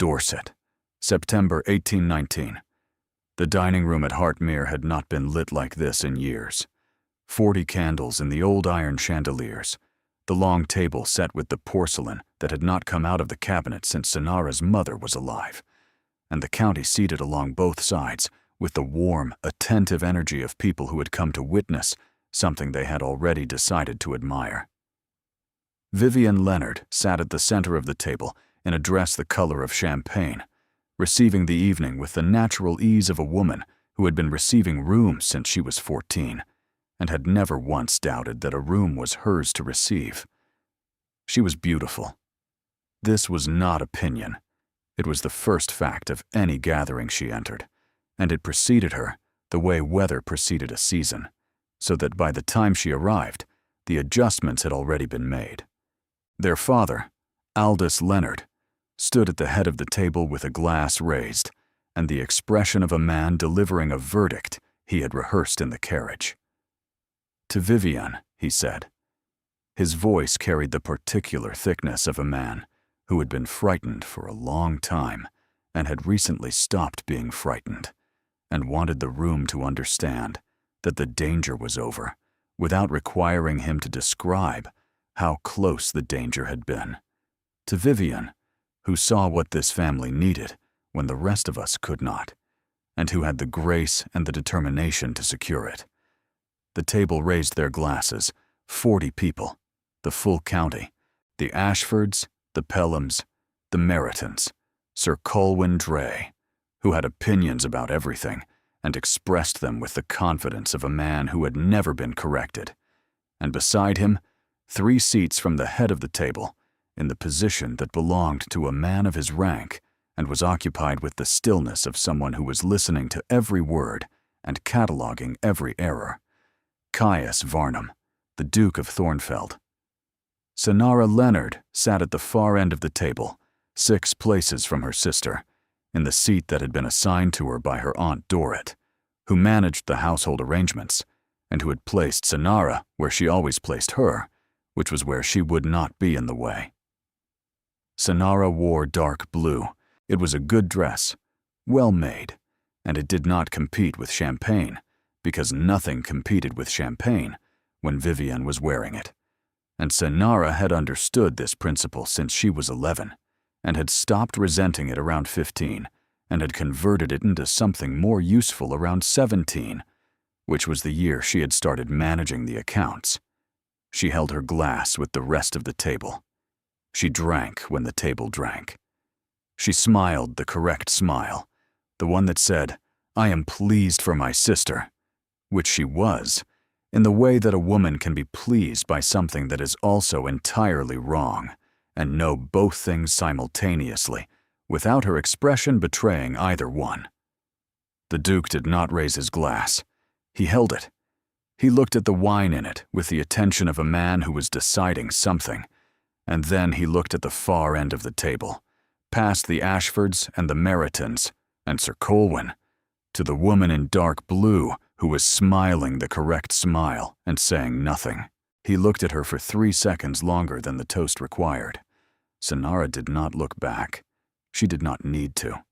Dorset, September 1819. The dining room at Hartmere had not been lit like this in years. 40 candles in the old iron chandeliers, the long table set with the porcelain that had not come out of the cabinet since Sonara's mother was alive, and the county seated along both sides with the warm, attentive energy of people who had come to witness something they had already decided to admire. Vivian Leonard sat at the center of the table in a dress the color of champagne, receiving the evening with the natural ease of a woman who had been receiving rooms since she was 14 and had never once doubted that a room was hers to receive. She was beautiful. This was not opinion. It was the first fact of any gathering she entered, and it preceded her the way weather preceded a season, so that by the time she arrived, the adjustments had already been made. Their father, Aldous Leonard, stood at the head of the table with a glass raised and the expression of a man delivering a verdict he had rehearsed in the carriage. "To Vivian," he said. His voice carried the particular thickness of a man who had been frightened for a long time and had recently stopped being frightened and wanted the room to understand that the danger was over without requiring him to describe how close the danger had been. To Vivian, who saw what this family needed when the rest of us could not, and who had the grace and the determination to secure it. The table raised their glasses, 40 people, the full county, the Ashfords, the Pelhams, the Merytons, Sir Colwyn Dray, who had opinions about everything and expressed them with the confidence of a man who had never been corrected, and beside him, 3 seats from the head of the table, in the position that belonged to a man of his rank and was occupied with the stillness of someone who was listening to every word and cataloguing every error. Caius Varnum, the Duke of Thornfeld. Sonara Leonard sat at the far end of the table, 6 places from her sister, in the seat that had been assigned to her by her Aunt Dorrit, who managed the household arrangements, and who had placed Sonara where she always placed her, which was where she would not be in the way. Sonara wore dark blue. It was a good dress, well made, and it did not compete with champagne, because nothing competed with champagne when Vivian was wearing it. And Sonara had understood this principle since she was 11, and had stopped resenting it around 15, and had converted it into something more useful around 17, which was the year she had started managing the accounts. She held her glass with the rest of the table. She drank when the table drank. She smiled the correct smile, the one that said, "I am pleased for my sister," which she was, in the way that a woman can be pleased by something that is also entirely wrong, and know both things simultaneously, without her expression betraying either one. The Duke did not raise his glass. He held it. He looked at the wine in it with the attention of a man who was deciding something, and then he looked at the far end of the table, past the Ashfords and the Merytons and Sir Colwyn, to the woman in dark blue who was smiling the correct smile and saying nothing. He looked at her for 3 seconds longer than the toast required. Sonara did not look back. She did not need to.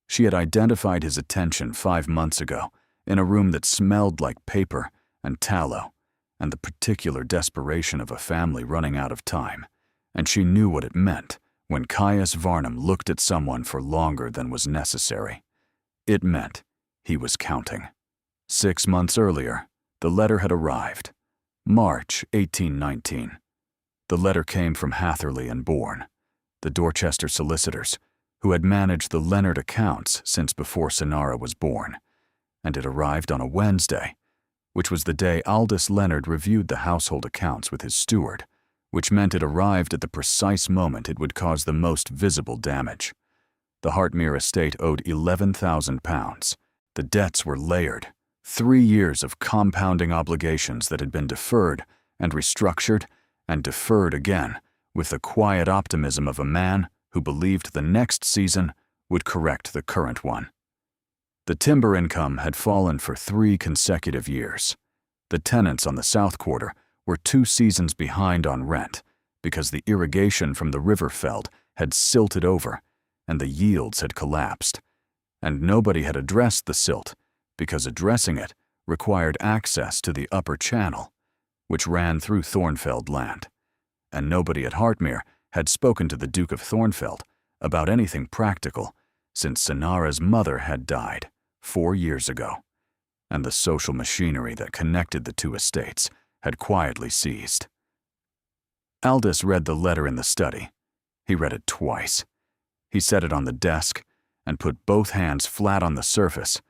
She had identified his attention 5 months ago in a room that smelled like paper and tallow and the particular desperation of a family running out of time, and she knew what it meant when Caius Varnum looked at someone for longer than was necessary. It meant he was counting. 6 months earlier, the letter had arrived. March 1819. The letter came from Hatherley and Bourne, the Dorchester solicitors, who had managed the Leonard accounts since before Sonara was born, and it arrived on a Wednesday, which was the day Aldous Leonard reviewed the household accounts with his steward, which meant it arrived at the precise moment it would cause the most visible damage. The Hartmere estate owed £11,000. The debts were layered. 3 years of compounding obligations that had been deferred and restructured and deferred again with the quiet optimism of a man who believed the next season would correct the current one. The timber income had fallen for 3 consecutive years. The tenants on the South Quarter were 2 seasons behind on rent because the irrigation from the river feld had silted over and the yields had collapsed, and nobody had addressed the silt because addressing it required access to the upper channel, which ran through Thornfeld land, and nobody at Hartmere had spoken to the Duke of Thornfeld about anything practical since Sonara's mother had died 4 years ago, and the social machinery that connected the two estates had quietly ceased. Aldous read the letter in the study. He read it twice. He set it on the desk and put both hands flat on the surface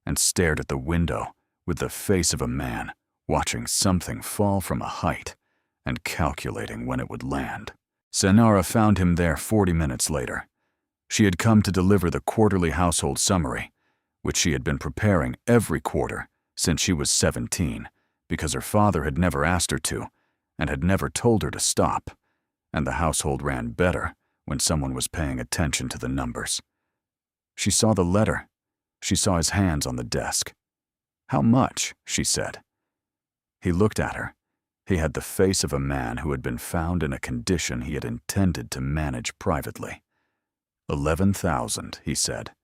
and stared at the window with the face of a man watching something fall from a height and calculating when it would land. Sonara found him there 40 minutes later. She had come to deliver the quarterly household summary, which she had been preparing every quarter since she was 17, because her father had never asked her to and had never told her to stop, and the household ran better when someone was paying attention to the numbers. She saw the letter. She saw his hands on the desk. "How much?" she said. He looked at her. He had the face of a man who had been found in a condition he had intended to manage privately. 11,000, he said.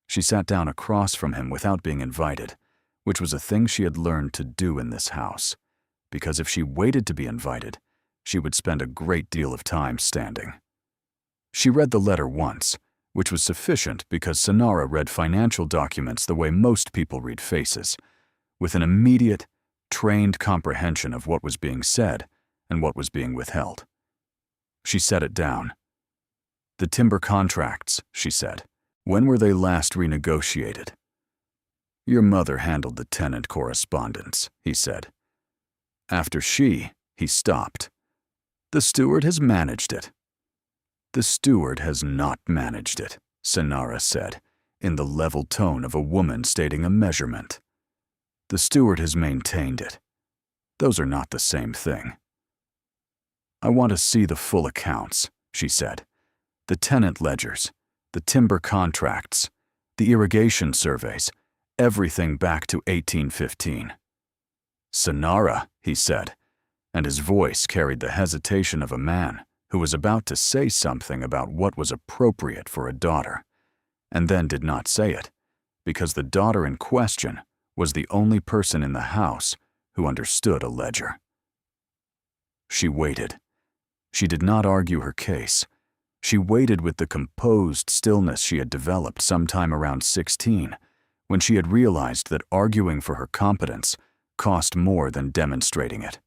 She sat down across from him without being invited, which was a thing she had learned to do in this house, because if she waited to be invited, she would spend a great deal of time standing. She read the letter once, which was sufficient because Sonara read financial documents the way most people read faces, with an immediate, trained comprehension of what was being said and what was being withheld. She set it down. "The timber contracts," she said. "When were they last renegotiated?" "Your mother handled the tenant correspondence," he said. "After he stopped. The steward has managed it." "The steward has not managed it," Sonara said, in the level tone of a woman stating a measurement. "The steward has maintained it. Those are not the same thing." "I want to see the full accounts," she said. "The tenant ledgers, the timber contracts, the irrigation surveys, everything back to 1815. "Sonara," he said, and his voice carried the hesitation of a man who was about to say something about what was appropriate for a daughter, and then did not say it, because the daughter in question was the only person in the house who understood a ledger. She waited. She did not argue her case. She waited with the composed stillness she had developed sometime around 16, when she had realized that arguing for her competence cost more than demonstrating it,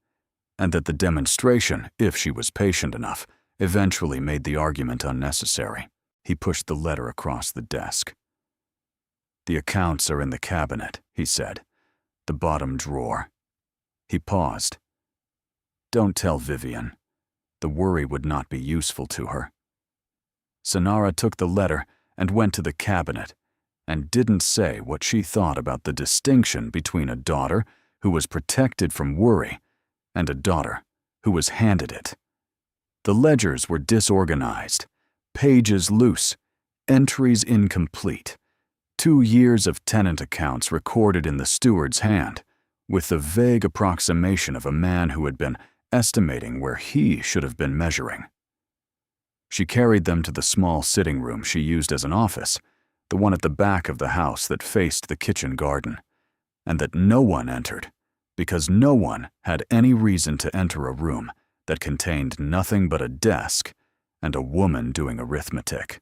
and that the demonstration, if she was patient enough, eventually made the argument unnecessary. He pushed the letter across the desk. "The accounts are in the cabinet," he said. "The bottom drawer." He paused. "Don't tell Vivian. The worry would not be useful to her." Sonara took the letter and went to the cabinet, and didn't say what she thought about the distinction between a daughter who was protected from worry and a daughter who was handed it. The ledgers were disorganized, pages loose, entries incomplete. 2 years of tenant accounts recorded in the steward's hand, with the vague approximation of a man who had been estimating where he should have been measuring. She carried them to the small sitting room she used as an office, the one at the back of the house that faced the kitchen garden, and that no one entered, because no one had any reason to enter a room that contained nothing but a desk and a woman doing arithmetic.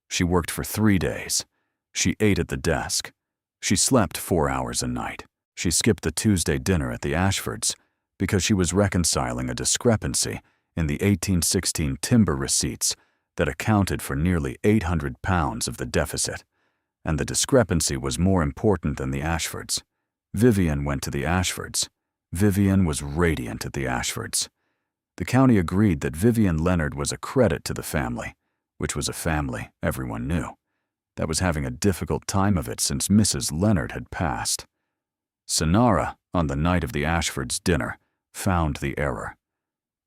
She worked for 3 days. She ate at the desk. She slept 4 hours a night. She skipped the Tuesday dinner at the Ashfords because she was reconciling a discrepancy in the 1816 timber receipts that accounted for nearly 800 pounds of the deficit, and the discrepancy was more important than the Ashfords. Vivian went to the Ashfords. Vivian was radiant at the Ashfords. The county agreed that Vivian Leonard was a credit to the family, which was a family everyone knew, that was having a difficult time of it since Mrs. Leonard had passed. Sonara, on the night of the Ashfords' dinner, found the error.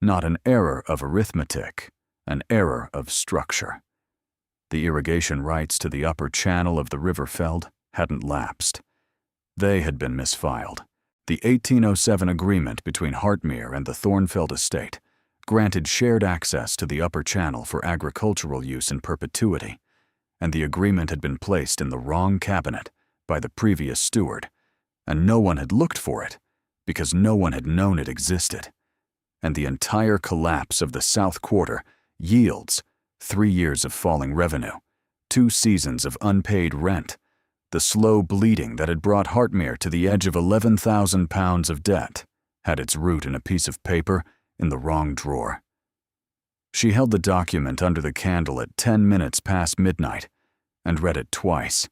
Not an error of arithmetic, an error of structure. The irrigation rights to the upper channel of the River Feld hadn't lapsed. They had been misfiled. The 1807 agreement between Hartmere and the Thornfeld estate granted shared access to the upper channel for agricultural use in perpetuity, and the agreement had been placed in the wrong cabinet by the previous steward, and no one had looked for it because no one had known it existed. And the entire collapse of the South Quarter yields 3 years of falling revenue, 2 seasons of unpaid rent, the slow bleeding that had brought Hartmere to the edge of 11,000 pounds of debt had its root in a piece of paper in the wrong drawer. She held the document under the candle at 10 minutes past midnight and read it twice,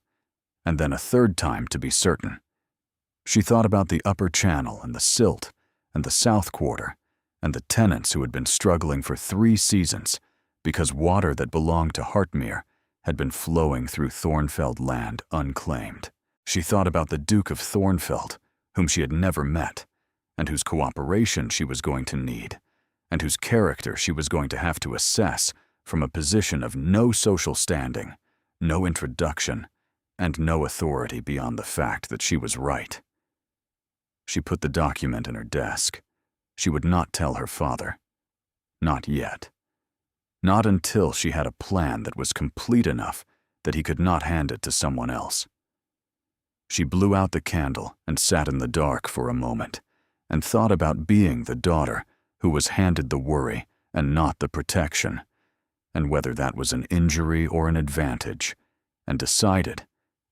and then a third time to be certain. She thought about the upper channel and the silt and the South Quarter and the tenants who had been struggling for 3 seasons because water that belonged to Hartmere had been flowing through Thornfeld land unclaimed. She thought about the Duke of Thornfeld, whom she had never met, and whose cooperation she was going to need, and whose character she was going to have to assess from a position of no social standing, no introduction, and no authority beyond the fact that she was right. She put the document in her desk. She would not tell her father. Not yet. Not until she had a plan that was complete enough that he could not hand it to someone else. She blew out the candle and sat in the dark for a moment and thought about being the daughter who was handed the worry and not the protection, and whether that was an injury or an advantage, and decided,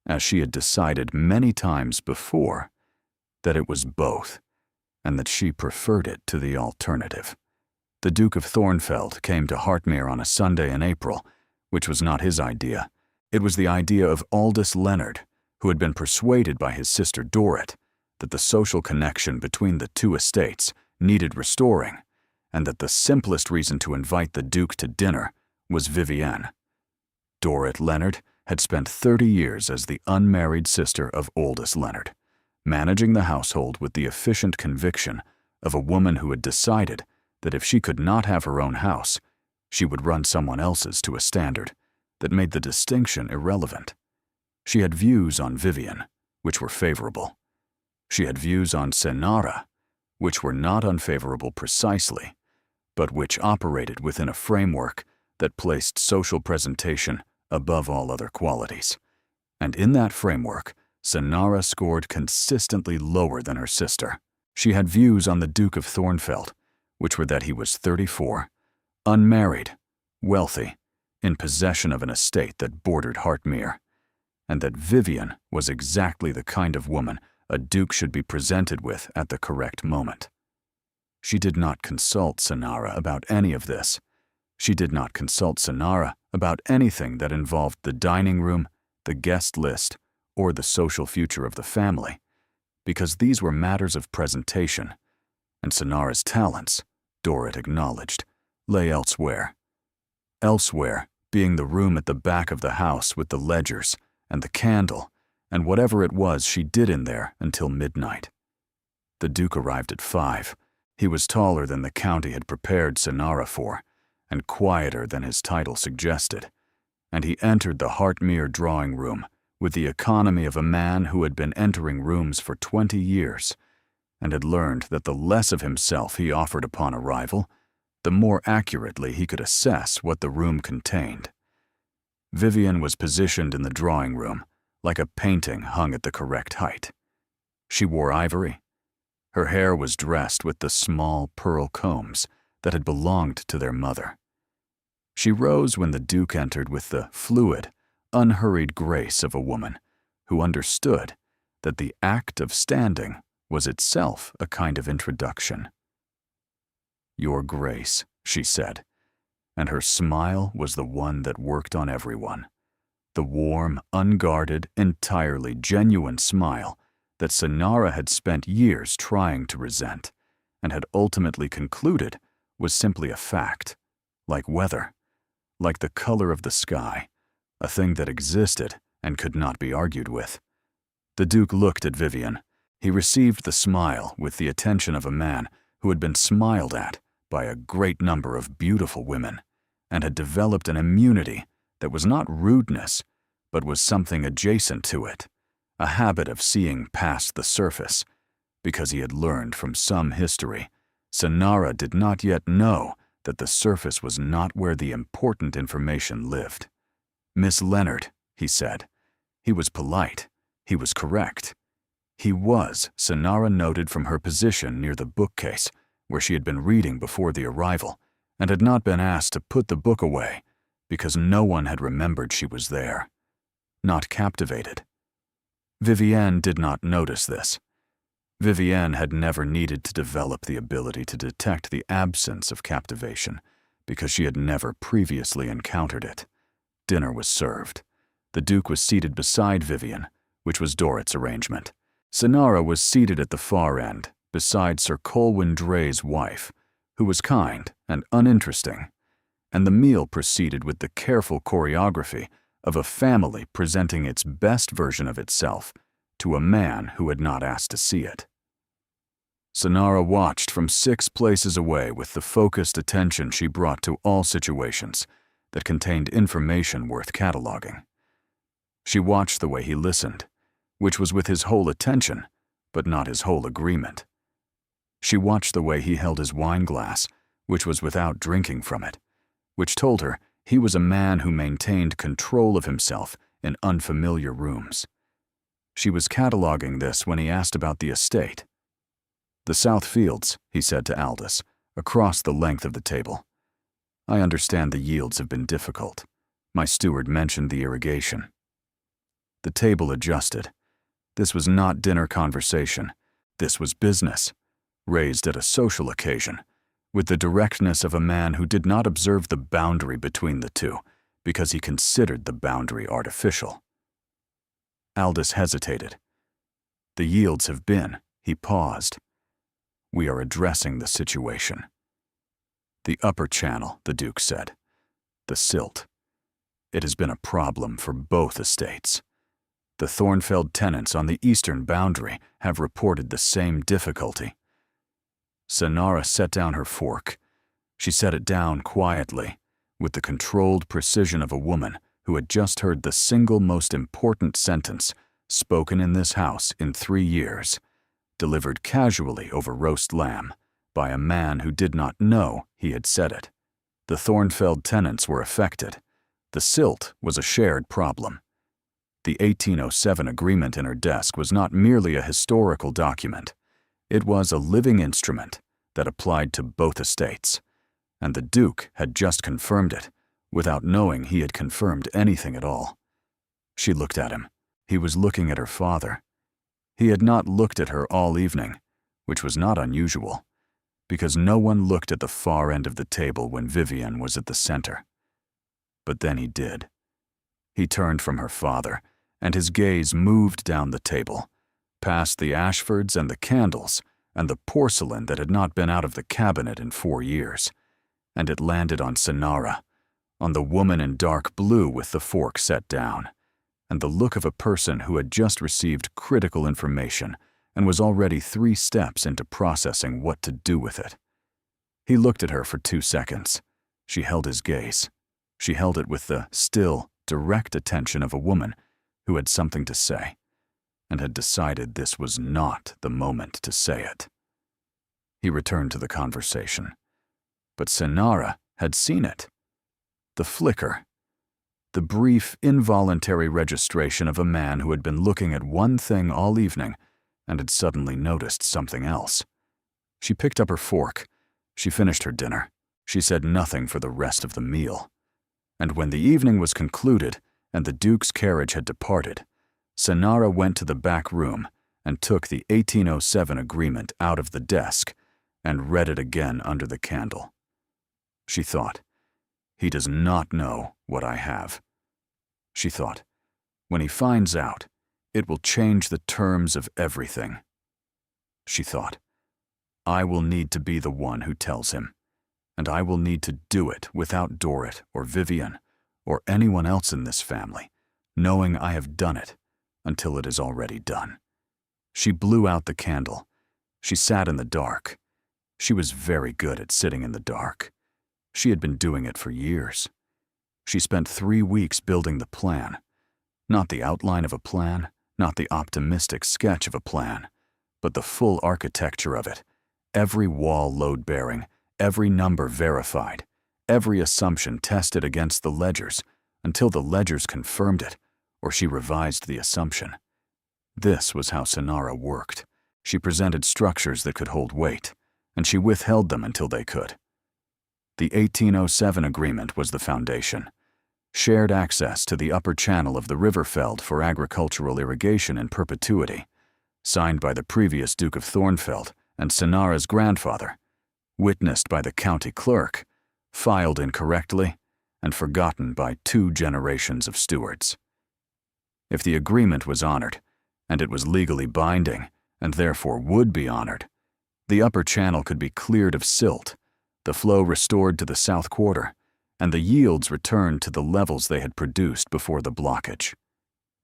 as she had decided many times before, that it was both, and that she preferred it to the alternative. The Duke of Thornfeld came to Hartmere on a Sunday in April, which was not his idea. It was the idea of Aldous Leonard, who had been persuaded by his sister Dorrit that the social connection between the 2 estates needed restoring, and that the simplest reason to invite the Duke to dinner was Vivienne. Dorrit Leonard had spent 30 years as the unmarried sister of Aldous Leonard, managing the household with the efficient conviction of a woman who had decided that if she could not have her own house, she would run someone else's to a standard that made the distinction irrelevant. She had views on Vivienne, which were favorable. She had views on Senara, which were not unfavorable precisely, but which operated within a framework that placed social presentation above all other qualities. And in that framework, Senara scored consistently lower than her sister. She had views on the Duke of Thornfeld, which were that he was 34, unmarried, wealthy, in possession of an estate that bordered Hartmere, and that Vivienne was exactly the kind of woman a duke should be presented with at the correct moment. She did not consult Senara about any of this. She did not consult Senara about anything that involved the dining room, the guest list, or the social future of the family, because these were matters of presentation, and Senara's talents, Dorrit acknowledged, lay elsewhere. Elsewhere being the room at the back of the house with the ledgers and the candle and whatever it was she did in there until midnight. The Duke arrived at 5. He was taller than the county had prepared Senara for, and quieter than his title suggested, and he entered the Hartmere drawing room with the economy of a man who had been entering rooms for 20 years, and had learned that the less of himself he offered upon arrival, the more accurately he could assess what the room contained. Vivienne was positioned in the drawing room like a painting hung at the correct height. She wore ivory. Her hair was dressed with the small pearl combs that had belonged to their mother. She rose when the Duke entered with the fluid, unhurried grace of a woman who understood that the act of standing was itself a kind of introduction. "Your Grace," she said, and her smile was the one that worked on everyone. The warm, unguarded, entirely genuine smile that Senara had spent years trying to resent and had ultimately concluded was simply a fact, like weather, like the color of the sky, a thing that existed and could not be argued with. The Duke looked at Vivienne. He received the smile with the attention of a man who had been smiled at by a great number of beautiful women and had developed an immunity that was not rudeness, but was something adjacent to it, a habit of seeing past the surface, because he had learned from some history Senara did not yet know that the surface was not where the important information lived. "Miss Leonard," he said. He was polite. He was correct. He was, Sonara noted from her position near the bookcase, where she had been reading before the arrival, and had not been asked to put the book away because no one had remembered she was there. Not captivated. Vivienne did not notice this. Vivienne had never needed to develop the ability to detect the absence of captivation because she had never previously encountered it. Dinner was served. The Duke was seated beside Vivienne, which was Dorrit's arrangement. Sonara was seated at the far end, beside Sir Colwyn Dray's wife, who was kind and uninteresting, and the meal proceeded with the careful choreography of a family presenting its best version of itself to a man who had not asked to see it. Sonara watched from 6 places away with the focused attention she brought to all situations that contained information worth cataloging. She watched the way he listened, which was with his whole attention, but not his whole agreement. She watched the way he held his wine glass, which was without drinking from it, which told her he was a man who maintained control of himself in unfamiliar rooms. She was cataloging this when he asked about the estate. "The South Fields," he said to Aldous, across the length of the table. "I understand the yields have been difficult. My steward mentioned the irrigation." The table adjusted. This was not dinner conversation. This was business, raised at a social occasion, with the directness of a man who did not observe the boundary between the two because he considered the boundary artificial. Aldous hesitated. "The yields have been," he paused. "We are addressing the situation." "The upper channel," the Duke said. "The silt. It has been a problem for both estates. The Thornfeld tenants on the eastern boundary have reported the same difficulty." Sonara set down her fork. She set it down quietly, with the controlled precision of a woman who had just heard the single most important sentence spoken in this house in 3 years, delivered casually over roast lamb by a man who did not know he had said it. The Thornfeld tenants were affected. The silt was a shared problem. The 1807 agreement in her desk was not merely a historical document. It was a living instrument that applied to both estates, and the Duke had just confirmed it, without knowing he had confirmed anything at all. She looked at him. He was looking at her father. He had not looked at her all evening, which was not unusual, because no one looked at the far end of the table when Vivienne was at the center. But then he did. He turned from her father, and his gaze moved down the table, past the Ashfords and the candles and the porcelain that had not been out of the cabinet in 4 years, and it landed on Sonara, on the woman in dark blue with the fork set down, and the look of a person who had just received critical information and was already 3 steps into processing what to do with it. He looked at her for 2 seconds. She held his gaze. She held it with the still, direct attention of a woman who had something to say, and had decided this was not the moment to say it. He returned to the conversation. But Sonara had seen it. The flicker. The brief, involuntary registration of a man who had been looking at one thing all evening and had suddenly noticed something else. She picked up her fork. She finished her dinner. She said nothing for the rest of the meal. And when the evening was concluded and the Duke's carriage had departed, Sonara went to the back room and took the 1807 agreement out of the desk and read it again under the candle. She thought, "He does not know what I have." She thought, "When he finds out, it will change the terms of everything." She thought, "I will need to be the one who tells him, and I will need to do it without Dorrit or Vivienne or anyone else in this family, knowing I have done it until it is already done." She blew out the candle. She sat in the dark. She was very good at sitting in the dark. She had been doing it for years. She spent 3 weeks building the plan. Not the outline of a plan, not the optimistic sketch of a plan, but the full architecture of it, every wall load-bearing, every number verified, every assumption tested against the ledgers, until the ledgers confirmed it, or she revised the assumption. This was how Sonara worked. She presented structures that could hold weight, and she withheld them until they could. The 1807 agreement was the foundation. Shared access to the upper channel of the Riverfeld for agricultural irrigation in perpetuity, signed by the previous Duke of Thornfeld and Sonara's grandfather, witnessed by the county clerk, filed incorrectly, and forgotten by 2 generations of stewards. If the agreement was honored, and it was legally binding, and therefore would be honored, the upper channel could be cleared of silt, the flow restored to the south quarter, and the yields returned to the levels they had produced before the blockage.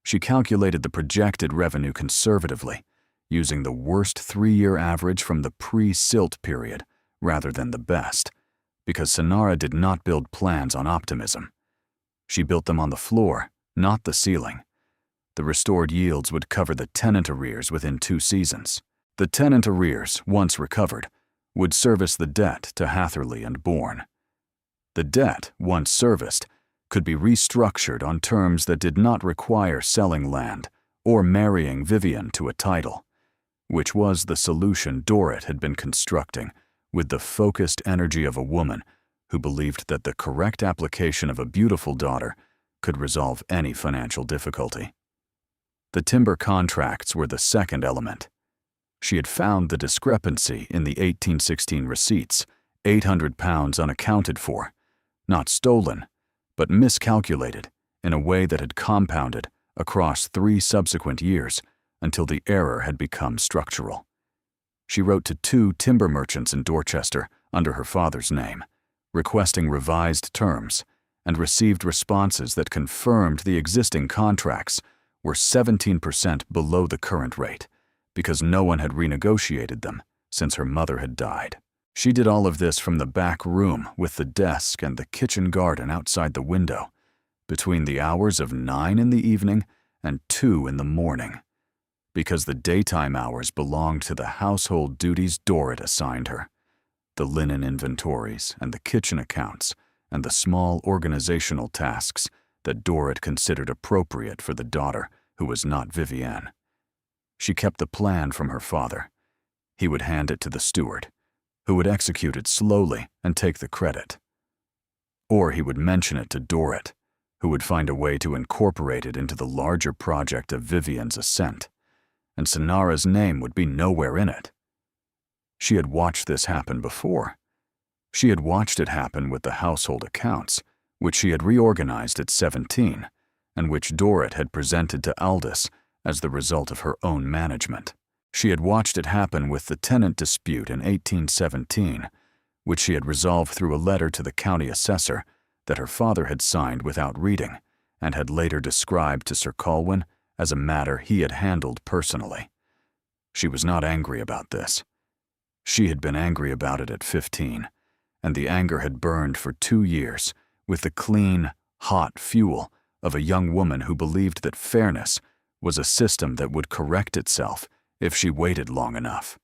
She calculated the projected revenue conservatively, using the worst 3-year average from the pre-silt period rather than the best, because Sonara did not build plans on optimism. She built them on the floor, not the ceiling. The restored yields would cover the tenant arrears within 2 seasons. The tenant arrears, once recovered, would service the debt to Hatherley and Bourne. The debt, once serviced, could be restructured on terms that did not require selling land or marrying Vivian to a title, which was the solution Dorrit had been constructing with the focused energy of a woman who believed that the correct application of a beautiful daughter could resolve any financial difficulty. The timber contracts were the second element. She had found the discrepancy in the 1816 receipts, 800 pounds unaccounted for, not stolen, but miscalculated in a way that had compounded across 3 subsequent years until the error had become structural. She wrote to 2 timber merchants in Dorchester under her father's name, requesting revised terms, and received responses that confirmed the existing contracts were 17% below the current rate, because no one had renegotiated them since her mother had died. She did all of this from the back room with the desk and the kitchen garden outside the window, between the hours of 9 in the evening and 2 in the morning, because the daytime hours belonged to the household duties Dorrit assigned her, the linen inventories and the kitchen accounts and the small organizational tasks that Dorrit considered appropriate for the daughter who was not Vivienne. She kept the plan from her father. He would hand it to the steward, who would execute it slowly and take the credit. Or he would mention it to Dorrit, who would find a way to incorporate it into the larger project of Vivian's ascent, and Sonara's name would be nowhere in it. She had watched this happen before. She had watched it happen with the household accounts, which she had reorganized at 17, and which Dorrit had presented to Aldous as the result of her own management. She had watched it happen with the tenant dispute in 1817, which she had resolved through a letter to the county assessor that her father had signed without reading and had later described to Sir Colwyn as a matter he had handled personally. She was not angry about this. She had been angry about it at 15, and the anger had burned for 2 years with the clean, hot fuel of a young woman who believed that fairness was a system that would correct itself if she waited long enough.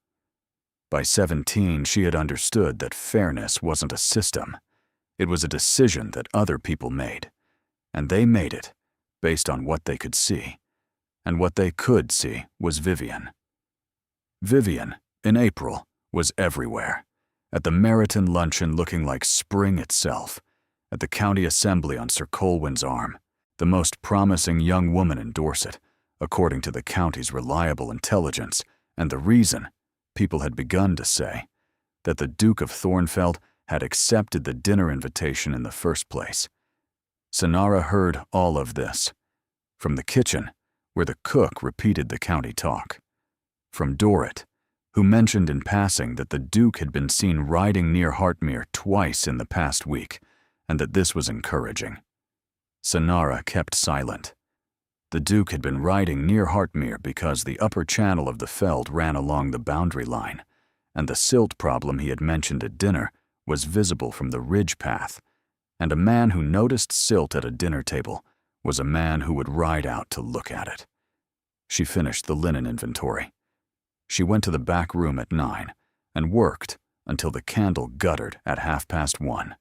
By 17, she had understood that fairness wasn't a system. It was a decision that other people made, and they made it based on what they could see, and what they could see was Vivian. Vivian, in April, was everywhere, at the Meryton luncheon looking like spring itself, at the county assembly on Sir Colwyn's arm, the most promising young woman in Dorset, according to the county's reliable intelligence, and the reason, people had begun to say, that the Duke of Thornfeld had accepted the dinner invitation in the first place. Sonara heard all of this, from the kitchen, where the cook repeated the county talk, from Dorrit, who mentioned in passing that the Duke had been seen riding near Hartmere twice in the past week, and that this was encouraging. Sonara kept silent. The Duke had been riding near Hartmere because the upper channel of the feld ran along the boundary line, and the silt problem he had mentioned at dinner was visible from the ridge path, and a man who noticed silt at a dinner table was a man who would ride out to look at it. She finished the linen inventory. She went to the back room at 9 and worked until the candle guttered at 1:30,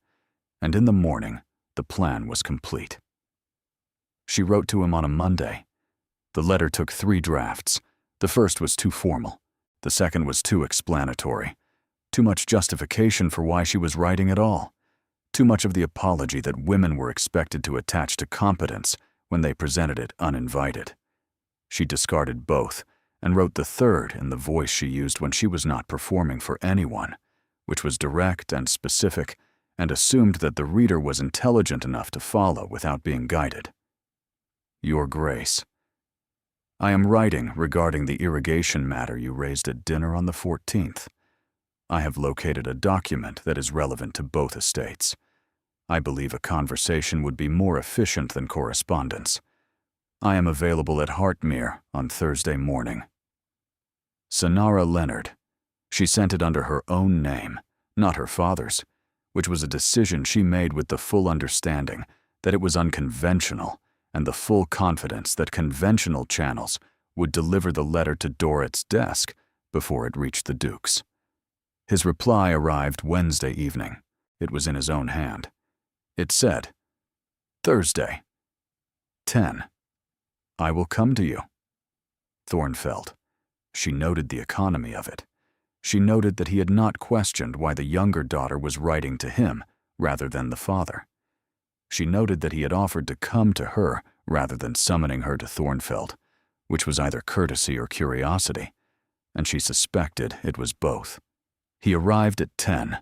and in the morning the plan was complete. She wrote to him on a Monday. The letter took 3 drafts. The first was too formal. The second was too explanatory. Too much justification for why she was writing at all. Too much of the apology that women were expected to attach to competence when they presented it uninvited. She discarded both and wrote the third in the voice she used when she was not performing for anyone, which was direct and specific, and assumed that the reader was intelligent enough to follow without being guided. Your Grace, I am writing regarding the irrigation matter you raised at dinner on the 14th. I have located a document that is relevant to both estates. I believe a conversation would be more efficient than correspondence. I am available at Hartmere on Thursday morning. Sonara Leonard. She sent it under her own name, not her father's, which was a decision she made with the full understanding that it was unconventional and the full confidence that conventional channels would deliver the letter to Dorrit's desk before it reached the Duke's. His reply arrived Wednesday evening. It was in his own hand. It said, Thursday, 10. I will come to you. Thornfeld. She noted the economy of it. She noted that he had not questioned why the younger daughter was writing to him rather than the father. She noted that he had offered to come to her rather than summoning her to Thornfeld, which was either courtesy or curiosity, and she suspected it was both. He arrived at 10.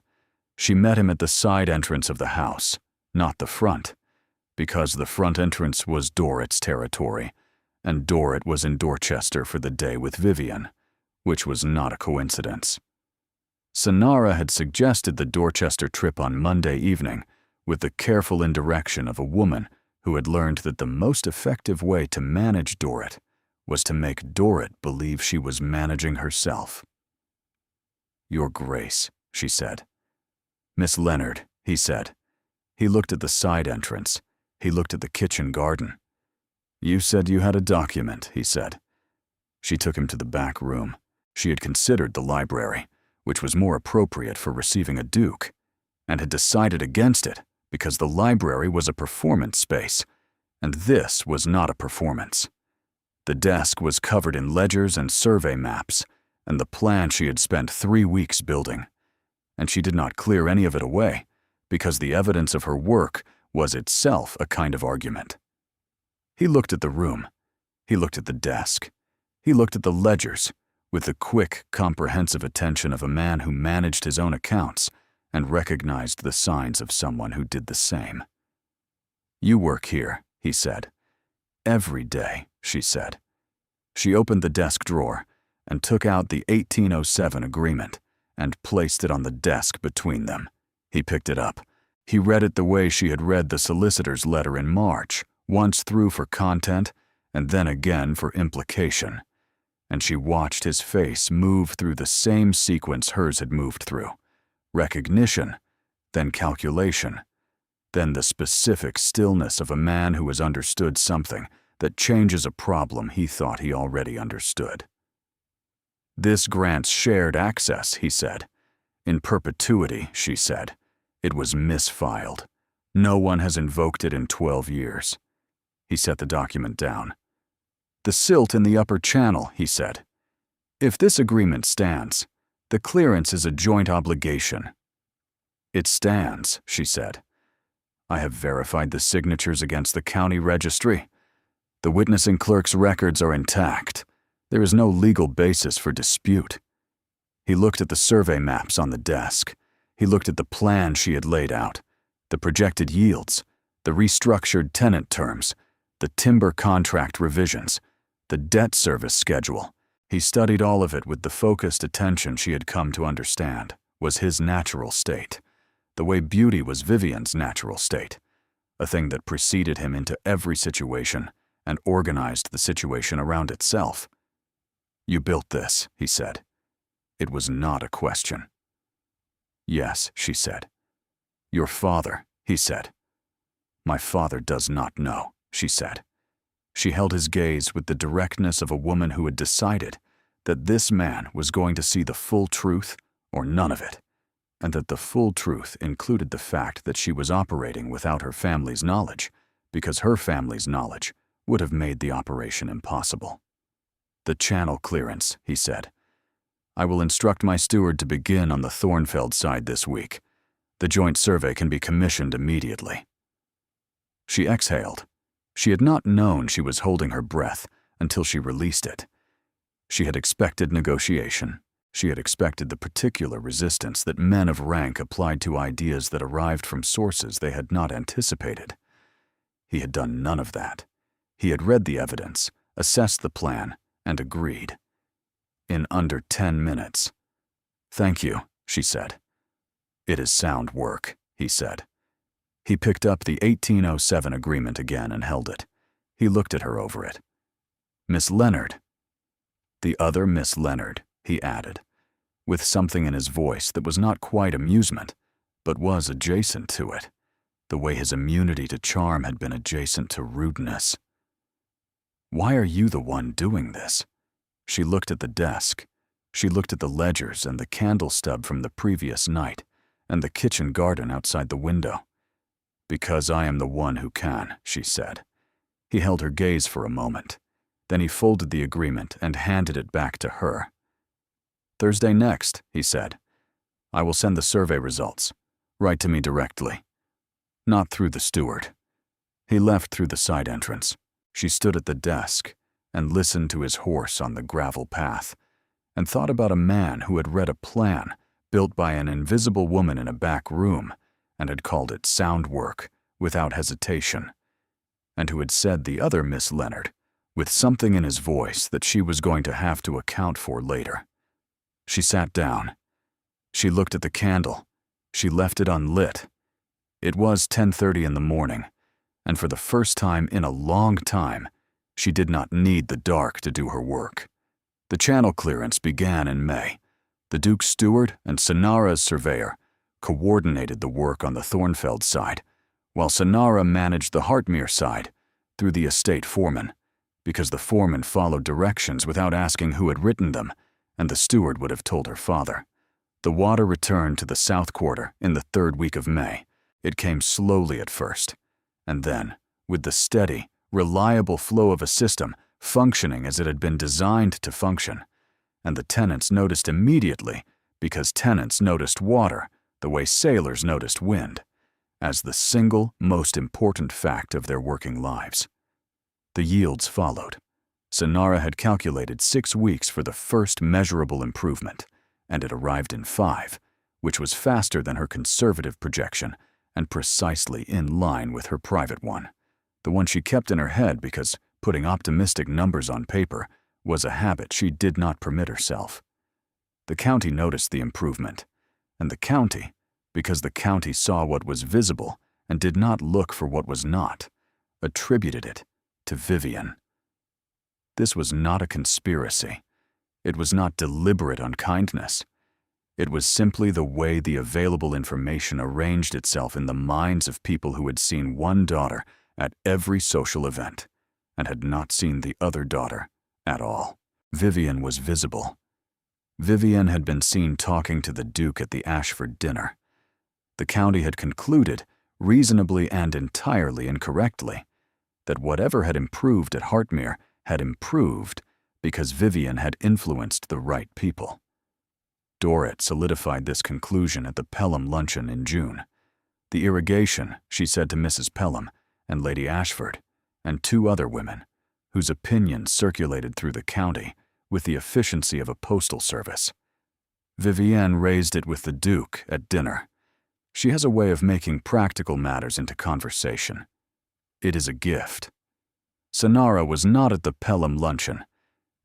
She met him at the side entrance of the house, not the front, because the front entrance was Dorrit's territory, and Dorrit was in Dorchester for the day with Vivian, which was not a coincidence. Sonara had suggested the Dorchester trip on Monday evening with the careful indirection of a woman who had learned that the most effective way to manage Dorrit was to make Dorrit believe she was managing herself. Your Grace, she said. Miss Leonard, he said. He looked at the side entrance. He looked at the kitchen garden. You said you had a document, he said. She took him to the back room. She had considered the library, which was more appropriate for receiving a duke, and had decided against it because the library was a performance space, and this was not a performance. The desk was covered in ledgers and survey maps, and the plan she had spent 3 weeks building, and she did not clear any of it away, because the evidence of her work was itself a kind of argument. He looked at the room. He looked at the desk. He looked at the ledgers, with the quick, comprehensive attention of a man who managed his own accounts and recognized the signs of someone who did the same. You work here, he said. Every day, she said. She opened the desk drawer and took out the 1807 agreement and placed it on the desk between them. He picked it up. He read it the way she had read the solicitor's letter in March, once through for content and then again for implication. And she watched his face move through the same sequence hers had moved through. Recognition, then calculation, then the specific stillness of a man who has understood something that changes a problem he thought he already understood. This grants shared access, he said. In perpetuity, she said. It was misfiled. No one has invoked it in 12 years. He set the document down. The silt in the upper channel, he said. If this agreement stands, the clearance is a joint obligation. It stands, she said. I have verified the signatures against the county registry. The witnessing clerk's records are intact. There is no legal basis for dispute. He looked at the survey maps on the desk. He looked at the plan she had laid out, the projected yields, the restructured tenant terms, the timber contract revisions, the debt service schedule. He studied all of it with the focused attention she had come to understand was his natural state, the way beauty was Vivian's natural state, a thing that preceded him into every situation and organized the situation around itself. You built this, he said. It was not a question. Yes, she said. Your father, he said. My father does not know, she said. She held his gaze with the directness of a woman who had decided that this man was going to see the full truth or none of it, and that the full truth included the fact that she was operating without her family's knowledge, because her family's knowledge would have made the operation impossible. "The channel clearance," he said. "I will instruct my steward to begin on the Thornfeld side this week. The joint survey can be commissioned immediately." She exhaled. She had not known she was holding her breath until she released it. She had expected negotiation. She had expected the particular resistance that men of rank applied to ideas that arrived from sources they had not anticipated. He had done none of that. He had read the evidence, assessed the plan, and agreed. In under 10 minutes. "Thank you," she said. "It is sound work," he said. He picked up the 1807 agreement again and held it. He looked at her over it. "Miss Leonard." "The other Miss Leonard," he added, with something in his voice that was not quite amusement, but was adjacent to it, the way his immunity to charm had been adjacent to rudeness. "Why are you the one doing this?" She looked at the desk. She looked at the ledgers and the candle stub from the previous night, and the kitchen garden outside the window. "Because I am the one who can," she said. He held her gaze for a moment. Then he folded the agreement and handed it back to her. "Thursday next," he said. "I will send the survey results. Write to me directly." Not through the steward. He left through the side entrance. She stood at the desk and listened to his horse on the gravel path, and thought about a man who had read a plan built by an invisible woman in a back room and had called it sound work without hesitation, and who had said the other Miss Leonard, with something in his voice that she was going to have to account for later. She sat down. She looked at the candle. She left it unlit. It was 10:30 in the morning, and for the first time in a long time, she did not need the dark to do her work. The channel clearance began in May. The Duke's steward and Sonara's surveyor coordinated the work on the Thornfeld side, while Sonara managed the Hartmere side through the estate foreman, because the foreman followed directions without asking who had written them, and the steward would have told her father. The water returned to the south quarter in the 3rd week of May. It came slowly at first, and then, with the steady, reliable flow of a system functioning as it had been designed to function, and the tenants noticed immediately because tenants noticed water the way sailors noticed wind, as the single most important fact of their working lives. The yields followed. Sonara had calculated 6 weeks for the first measurable improvement, and it arrived in 5, which was faster than her conservative projection and precisely in line with her private one, the one she kept in her head because putting optimistic numbers on paper was a habit she did not permit herself. The county noticed the improvement, and the county, because the county saw what was visible and did not look for what was not, attributed it to Vivian. This was not a conspiracy. It was not deliberate unkindness. It was simply the way the available information arranged itself in the minds of people who had seen one daughter at every social event and had not seen the other daughter at all. Vivian was visible. Vivian had been seen talking to the Duke at the Ashford dinner. The county had concluded, reasonably and entirely incorrectly, that whatever had improved at Hartmere had improved because Vivian had influenced the right people. Dorrit solidified this conclusion at the Pelham luncheon in June. The irrigation, she said to Mrs. Pelham and Lady Ashford, and 2 other women, whose opinions circulated through the county with the efficiency of a postal service. Vivienne raised it with the Duke at dinner. She has a way of making practical matters into conversation. It is a gift. Sonara was not at the Pelham luncheon.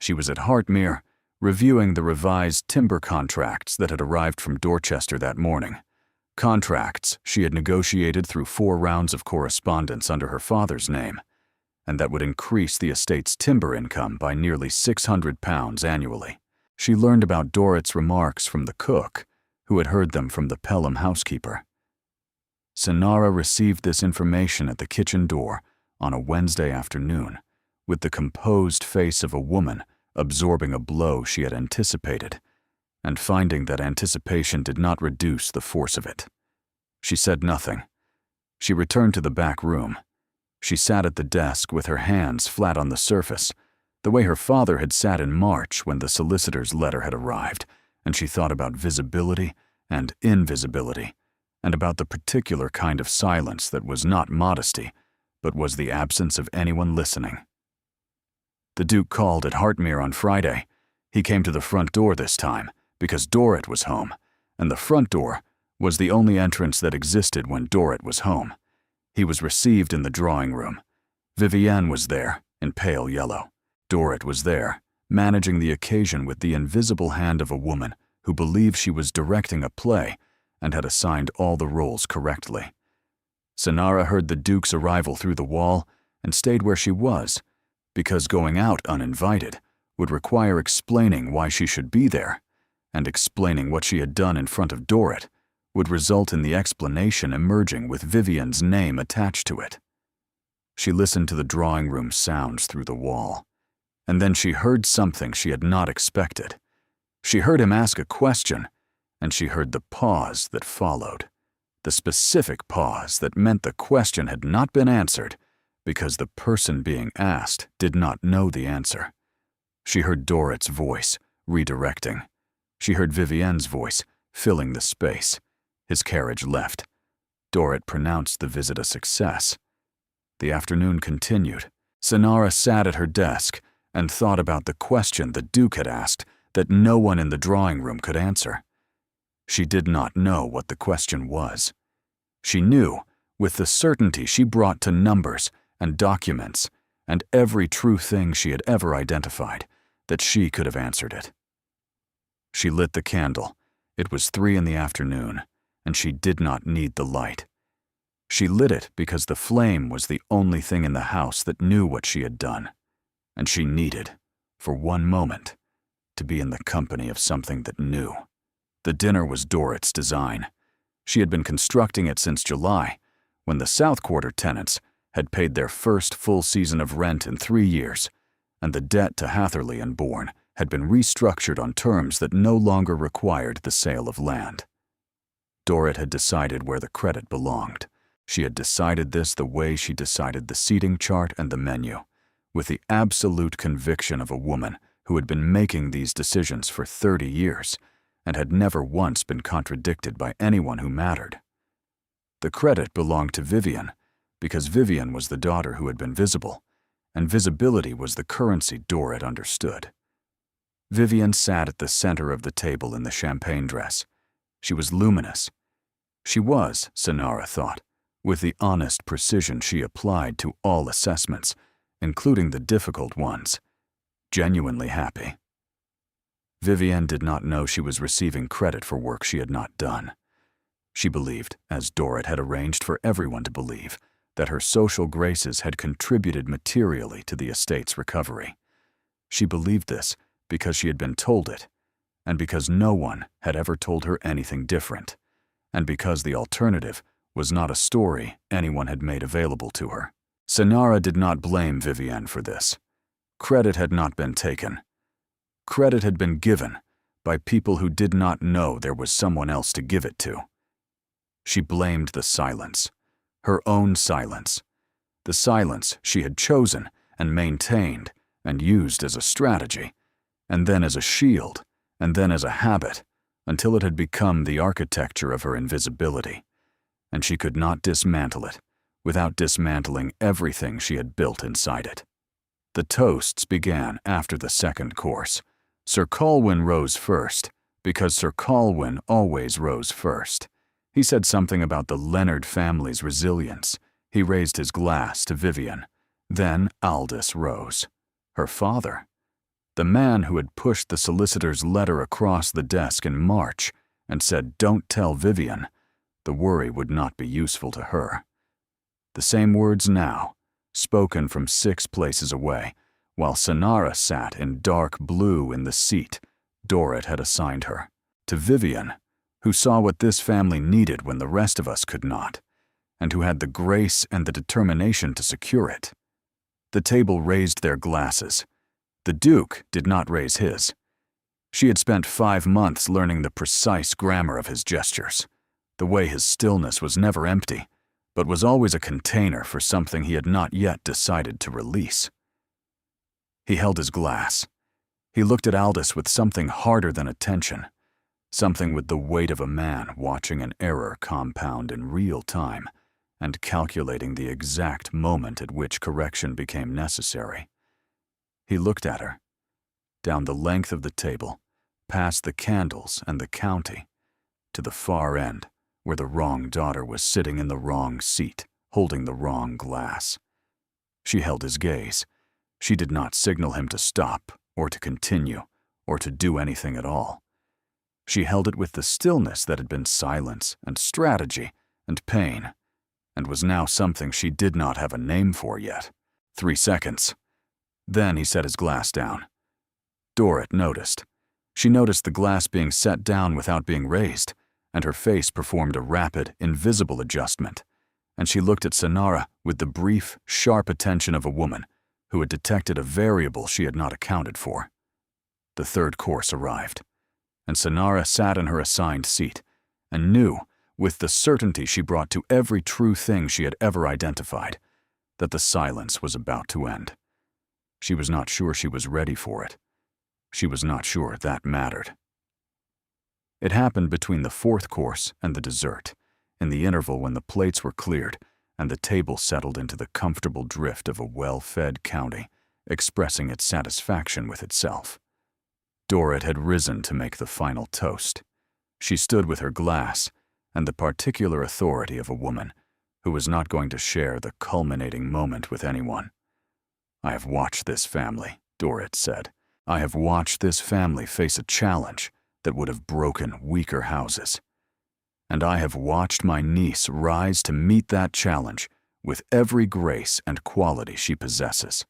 She was at Hartmere, reviewing the revised timber contracts that had arrived from Dorchester that morning. Contracts she had negotiated through 4 rounds of correspondence under her father's name, and that would increase the estate's timber income by nearly £600 annually. She learned about Dorrit's remarks from the cook, who had heard them from the Pelham housekeeper. Sonara received this information at the kitchen door on a Wednesday afternoon, with the composed face of a woman absorbing a blow she had anticipated, and finding that anticipation did not reduce the force of it. She said nothing. She returned to the back room. She sat at the desk with her hands flat on the surface, the way her father had sat in March when the solicitor's letter had arrived, and she thought about visibility and invisibility, and about the particular kind of silence that was not modesty, but was the absence of anyone listening. The Duke called at Hartmere on Friday. He came to the front door this time, because Dorrit was home, and the front door was the only entrance that existed when Dorrit was home. He was received in the drawing room. Vivienne was there, in pale yellow. Dorrit was there, managing the occasion with the invisible hand of a woman who believed she was directing a play and had assigned all the roles correctly. Sanara heard the Duke's arrival through the wall and stayed where she was, because going out uninvited would require explaining why she should be there, and explaining what she had done in front of Dorrit would result in the explanation emerging with Vivienne's name attached to it. She listened to the drawing room sounds through the wall, and then she heard something she had not expected. She heard him ask a question, and she heard the pause that followed, the specific pause that meant the question had not been answered because the person being asked did not know the answer. She heard Dorrit's voice, redirecting. She heard Vivienne's voice, filling the space. His carriage left. Dorrit pronounced the visit a success. The afternoon continued. Sanara sat at her desk and thought about the question the Duke had asked that no one in the drawing room could answer. She did not know what the question was. She knew, with the certainty she brought to numbers and documents and every true thing she had ever identified, that she could have answered it. She lit the candle. It was 3 in the afternoon, and she did not need the light. She lit it because the flame was the only thing in the house that knew what she had done, and she needed, for one moment, to be in the company of something that knew. The dinner was Dorrit's design. She had been constructing it since July, when the South Quarter tenants had paid their first full season of rent in 3 years, and the debt to Hatherley and Bourne had been restructured on terms that no longer required the sale of land. Dorrit had decided where the credit belonged. She had decided this the way she decided the seating chart and the menu, with the absolute conviction of a woman who had been making these decisions for 30 years and had never once been contradicted by anyone who mattered. The credit belonged to Vivienne, because Vivienne was the daughter who had been visible, and visibility was the currency Dorrit understood. Vivienne sat at the center of the table in the champagne dress. She was luminous. She was, Sanara thought, with the honest precision she applied to all assessments, including the difficult ones, genuinely happy. Vivienne did not know she was receiving credit for work she had not done. She believed, as Dorrit had arranged for everyone to believe, that her social graces had contributed materially to the estate's recovery. She believed this because she had been told it, and because no one had ever told her anything different, and because the alternative was not a story anyone had made available to her. Sanara did not blame Vivienne for this. Credit had not been taken. Credit had been given by people who did not know there was someone else to give it to. She blamed the silence, her own silence, the silence she had chosen and maintained and used as a strategy, and then as a shield, and then as a habit, until it had become the architecture of her invisibility, and she could not dismantle it without dismantling everything she had built inside it. The toasts began after the second course. Sir Colwyn rose first, because Sir Colwyn always rose first. He said something about the Leonard family's resilience. He raised his glass to Vivienne. Then Aldous rose. Her father. The man who had pushed the solicitor's letter across the desk in March and said, "Don't tell Vivienne." The worry would not be useful to her. The same words now, spoken from 6 places away, while Sanara sat in dark blue in the seat Dorrit had assigned her. To Vivienne, who saw what this family needed when the rest of us could not, and who had the grace and the determination to secure it. The table raised their glasses. The Duke did not raise his. She had spent 5 months learning the precise grammar of his gestures, the way his stillness was never empty, but was always a container for something he had not yet decided to release. He held his glass. He looked at Aldous with something harder than attention, something with the weight of a man watching an error compound in real time and calculating the exact moment at which correction became necessary. He looked at her, down the length of the table, past the candles and the county, to the far end, where the wrong daughter was sitting in the wrong seat, holding the wrong glass. She held his gaze. She did not signal him to stop, or to continue, or to do anything at all. She held it with the stillness that had been silence and strategy and pain, and was now something she did not have a name for yet. 3 seconds. Then he set his glass down. Dorrit noticed. She noticed the glass being set down without being raised, and her face performed a rapid, invisible adjustment, and she looked at Sonara with the brief, sharp attention of a woman who had detected a variable she had not accounted for. The third course arrived, and Sonara sat in her assigned seat and knew, with the certainty she brought to every true thing she had ever identified, that the silence was about to end. She was not sure she was ready for it. She was not sure that mattered. It happened between the fourth course and the dessert, in the interval when the plates were cleared and the table settled into the comfortable drift of a well-fed county, expressing its satisfaction with itself. Dorrit had risen to make the final toast. She stood with her glass and the particular authority of a woman who was not going to share the culminating moment with anyone. "I have watched this family," Dorrit said. "I have watched this family face a challenge that would have broken weaker houses. And I have watched my niece rise to meet that challenge with every grace and quality she possesses.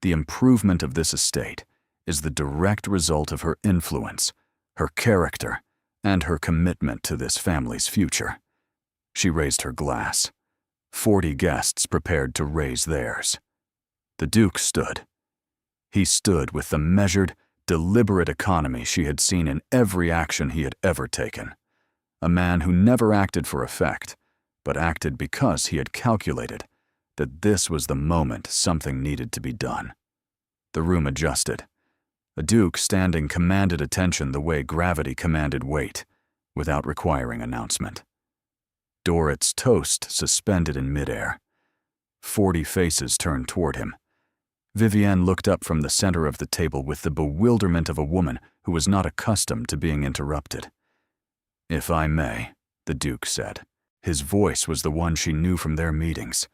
The improvement of this estate is the direct result of her influence, her character, and her commitment to this family's future." She raised her glass. 40 guests prepared to raise theirs. The Duke stood. He stood with the measured, deliberate economy she had seen in every action he had ever taken. A man who never acted for effect, but acted because he had calculated that this was the moment something needed to be done. The room adjusted. A Duke standing commanded attention the way gravity commanded weight, without requiring announcement. Dorrit's toast suspended in midair. 40 faces turned toward him. Vivienne looked up from the center of the table with the bewilderment of a woman who was not accustomed to being interrupted. "If I may," the Duke said. His voice was the one she knew from their meetings,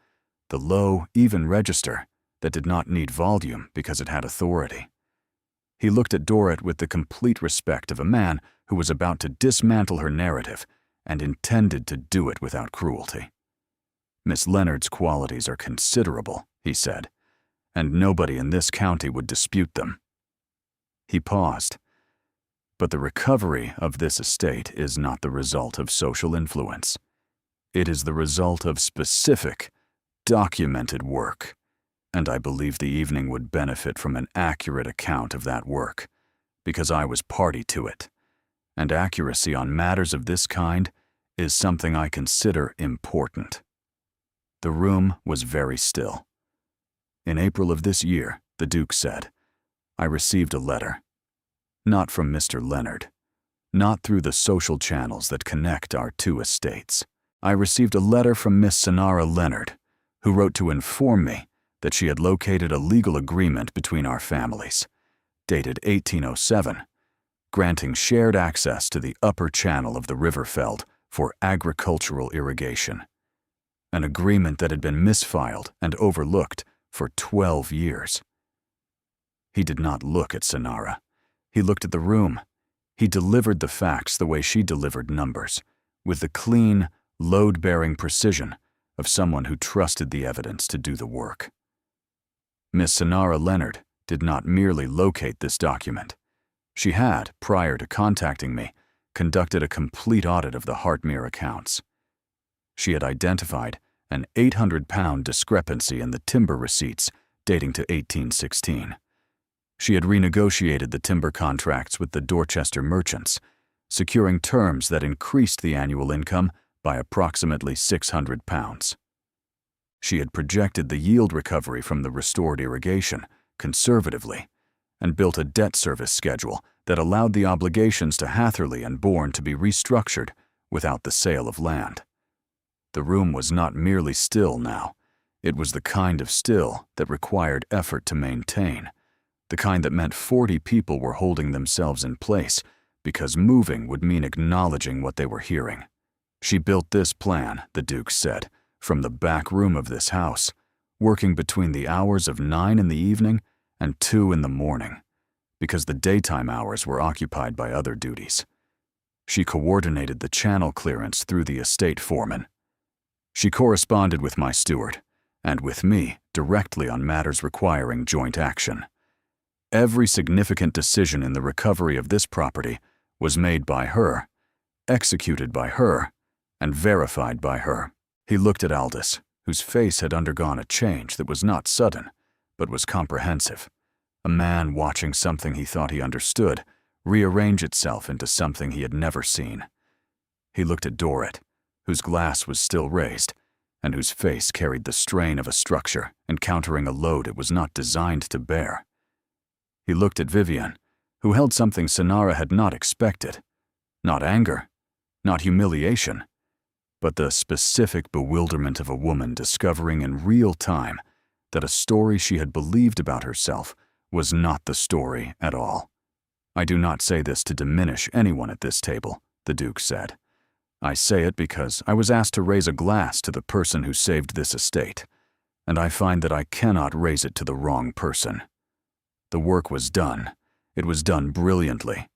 the low, even register that did not need volume because it had authority. He looked at Dorrit with the complete respect of a man who was about to dismantle her narrative and intended to do it without cruelty. "Miss Leonard's qualities are considerable," he said, "and nobody in this county would dispute them." He paused. "But the recovery of this estate is not the result of social influence. It is the result of specific, documented work, and I believe the evening would benefit from an accurate account of that work, because I was party to it, and accuracy on matters of this kind is something I consider important." The room was very still. "In April of this year," the Duke said, "I received a letter. Not from Mr. Leonard. Not through the social channels that connect our two estates. I received a letter from Miss Sonara Leonard, who wrote to inform me that she had located a legal agreement between our families, dated 1807, granting shared access to the upper channel of the River Feld for agricultural irrigation. An agreement that had been misfiled and overlooked for 12 years. He did not look at Sonara. He looked at the room. He delivered the facts the way she delivered numbers, with the clean, load-bearing precision of someone who trusted the evidence to do the work. Miss Sonara Leonard did not merely locate this document. She had, prior to contacting me, conducted a complete audit of the Hartmere accounts. She had identified an £800 discrepancy in the timber receipts dating to 1816. She had renegotiated the timber contracts with the Dorchester merchants, securing terms that increased the annual income by approximately £600. She had projected the yield recovery from the restored irrigation conservatively and built a debt service schedule that allowed the obligations to Hatherley and Bourne to be restructured without the sale of land. The room was not merely still now. It was the kind of still that required effort to maintain, the kind that meant 40 people were holding themselves in place because moving would mean acknowledging what they were hearing. She built this plan, the Duke said, from the back room of this house, working between the hours of 9 in the evening and 2 in the morning, because the daytime hours were occupied by other duties. She coordinated the channel clearance through the estate foreman. She corresponded with my steward, and with me directly on matters requiring joint action. Every significant decision in the recovery of this property was made by her, executed by her, and verified by her. He looked at Aldous, whose face had undergone a change that was not sudden, but was comprehensive. A man watching something he thought he understood rearrange itself into something he had never seen. He looked at Dorrit, whose glass was still raised, and whose face carried the strain of a structure encountering a load it was not designed to bear. He looked at Vivian, who held something Sonara had not expected. Not anger, not humiliation, but the specific bewilderment of a woman discovering in real time that a story she had believed about herself was not the story at all. I do not say this to diminish anyone at this table, the Duke said. I say it because I was asked to raise a glass to the person who saved this estate, and I find that I cannot raise it to the wrong person. The work was done. It was done brilliantly.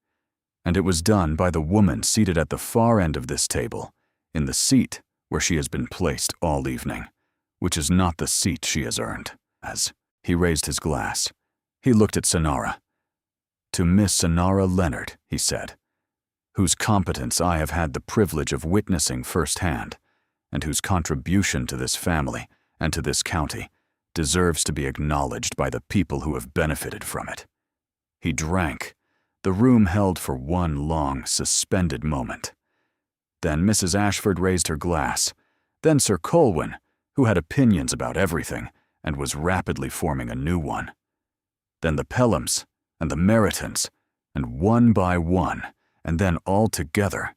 And it was done by the woman seated at the far end of this table, in the seat where she has been placed all evening, which is not the seat she has earned. As he raised his glass, he looked at Sonara. To Miss Sonara Leonard, he said, whose competence I have had the privilege of witnessing firsthand, and whose contribution to this family and to this county deserves to be acknowledged by the people who have benefited from it. He drank. The room held for one long, suspended moment. Then Mrs. Ashford raised her glass. Then Sir Colwyn, who had opinions about everything and was rapidly forming a new one. Then the Pelhams and the Meritons, and one by one, and then all together,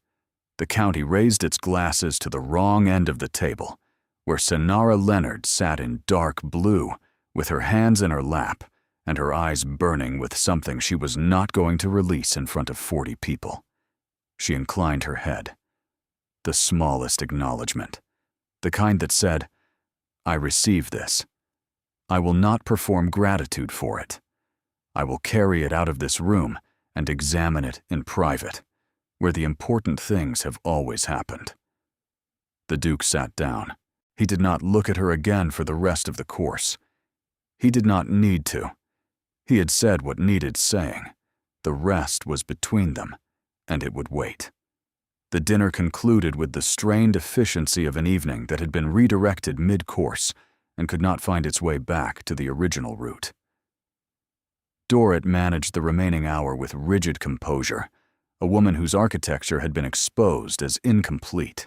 the county raised its glasses to the wrong end of the table, where Sonara Leonard sat in dark blue, with her hands in her lap, and her eyes burning with something she was not going to release in front of 40 people. She inclined her head. The smallest acknowledgement, the kind that said, I receive this. I will not perform gratitude for it. I will carry it out of this room and examine it in private, where the important things have always happened. The Duke sat down. He did not look at her again for the rest of the course. He did not need to. He had said what needed saying. The rest was between them, and it would wait. The dinner concluded with the strained efficiency of an evening that had been redirected mid-course and could not find its way back to the original route. Dorrit managed the remaining hour with rigid composure, a woman whose architecture had been exposed as incomplete.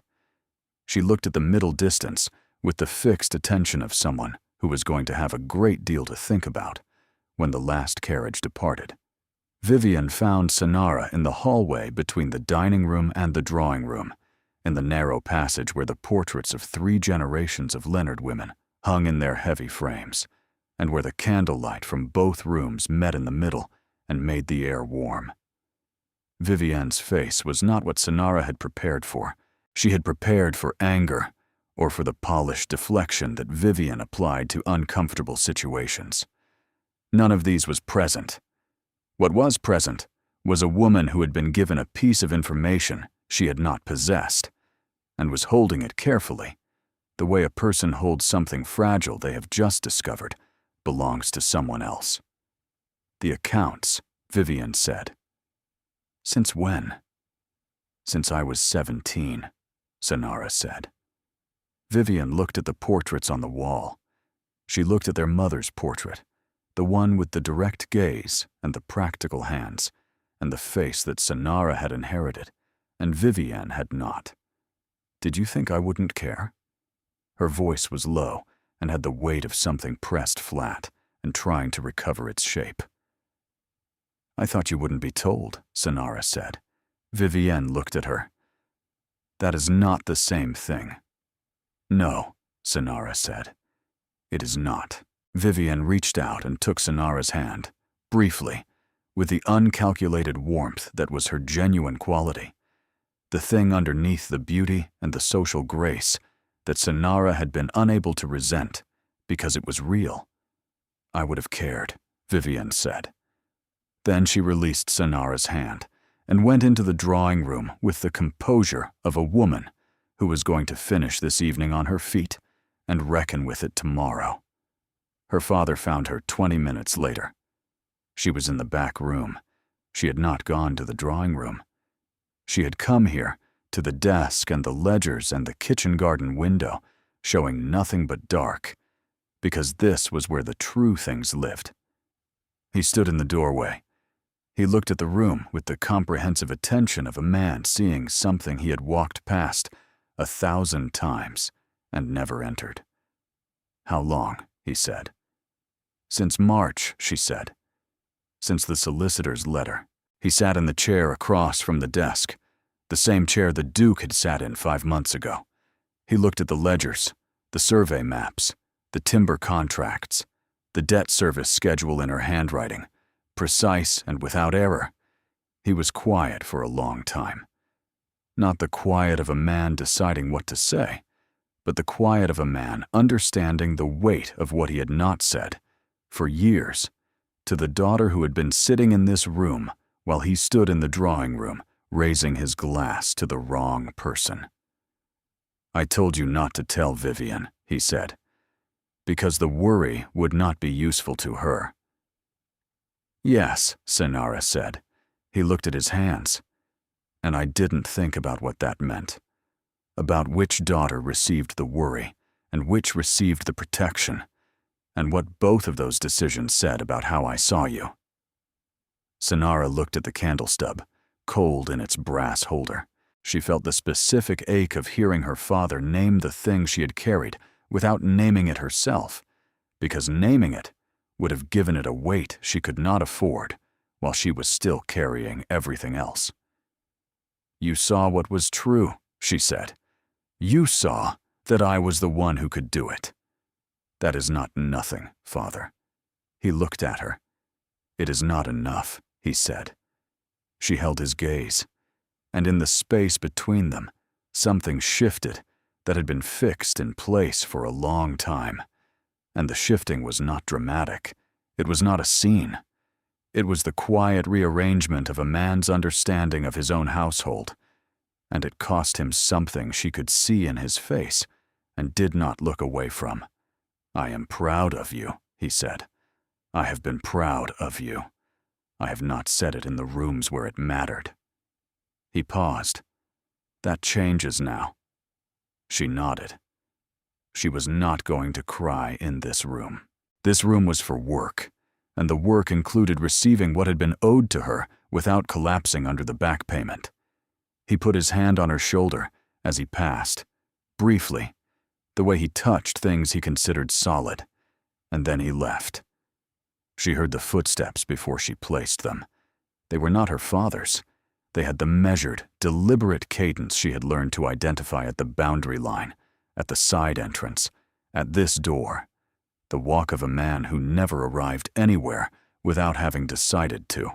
She looked at the middle distance with the fixed attention of someone who was going to have a great deal to think about when the last carriage departed. Vivian found Sonara in the hallway between the dining room and the drawing room, in the narrow passage where the portraits of 3 generations of Leonard women hung in their heavy frames, and where the candlelight from both rooms met in the middle and made the air warm. Vivian's face was not what Sonara had prepared for. She had prepared for anger, or for the polished deflection that Vivian applied to uncomfortable situations. None of these was present. What was present was a woman who had been given a piece of information she had not possessed, and was holding it carefully, the way a person holds something fragile they have just discovered belongs to someone else. The accounts, Vivian said. Since when? Since I was 17, Sonara said. Vivian looked at the portraits on the wall. She looked at their mother's portrait, the one with the direct gaze and the practical hands, and the face that Sonara had inherited, and Vivienne had not. Did you think I wouldn't care? Her voice was low and had the weight of something pressed flat and trying to recover its shape. I thought you wouldn't be told, Sonara said. Vivienne looked at her. That is not the same thing. No, Sonara said. It is not. Vivienne reached out and took Sonara's hand, briefly, with the uncalculated warmth that was her genuine quality, the thing underneath the beauty and the social grace that Sonara had been unable to resent because it was real. I would have cared, Vivienne said. Then she released Sonara's hand and went into the drawing room with the composure of a woman who was going to finish this evening on her feet and reckon with it tomorrow. Her father found her 20 minutes later. She was in the back room. She had not gone to the drawing room. She had come here, to the desk and the ledgers and the kitchen garden window, showing nothing but dark, because this was where the true things lived. He stood in the doorway. He looked at the room with the comprehensive attention of a man seeing something he had walked past 1,000 times and never entered. How long? He said. Since March, she said. Since the solicitor's letter. He sat in the chair across from the desk, the same chair the Duke had sat in 5 months ago. He looked at the ledgers, the survey maps, the timber contracts, the debt service schedule in her handwriting, precise and without error. He was quiet for a long time. Not the quiet of a man deciding what to say, but the quiet of a man understanding the weight of what he had not said, for years, to the daughter who had been sitting in this room while he stood in the drawing room, raising his glass to the wrong person. I told you not to tell Vivienne, he said, because the worry would not be useful to her. Yes, Sonara said. He looked at his hands. And I didn't think about what that meant. About which daughter received the worry and which received the protection, and what both of those decisions said about how I saw you. Sonara looked at the candle stub, cold in its brass holder. She felt the specific ache of hearing her father name the thing she had carried without naming it herself, because naming it would have given it a weight she could not afford while she was still carrying everything else. You saw what was true, she said. You saw that I was the one who could do it. That is not nothing, Father. He looked at her. It is not enough, he said. She held his gaze, and in the space between them, something shifted that had been fixed in place for a long time. And the shifting was not dramatic. It was not a scene. It was the quiet rearrangement of a man's understanding of his own household, and it cost him something she could see in his face and did not look away from. I am proud of you, he said. I have been proud of you. I have not said it in the rooms where it mattered. He paused. That changes now. She nodded. She was not going to cry in this room. This room was for work, and the work included receiving what had been owed to her without collapsing under the back payment. He put his hand on her shoulder as he passed, briefly, the way he touched things he considered solid, and then he left. She heard the footsteps before she placed them. They were not her father's. They had the measured, deliberate cadence she had learned to identify at the boundary line, at the side entrance, at this door, the walk of a man who never arrived anywhere without having decided to.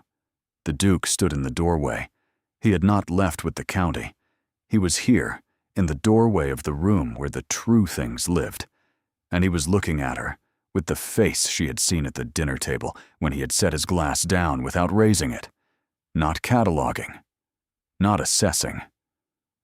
The Duke stood in the doorway. He had not left with the county. He was here, in the doorway of the room where the true things lived, and he was looking at her with the face she had seen at the dinner table when he had set his glass down without raising it, not cataloging, not assessing.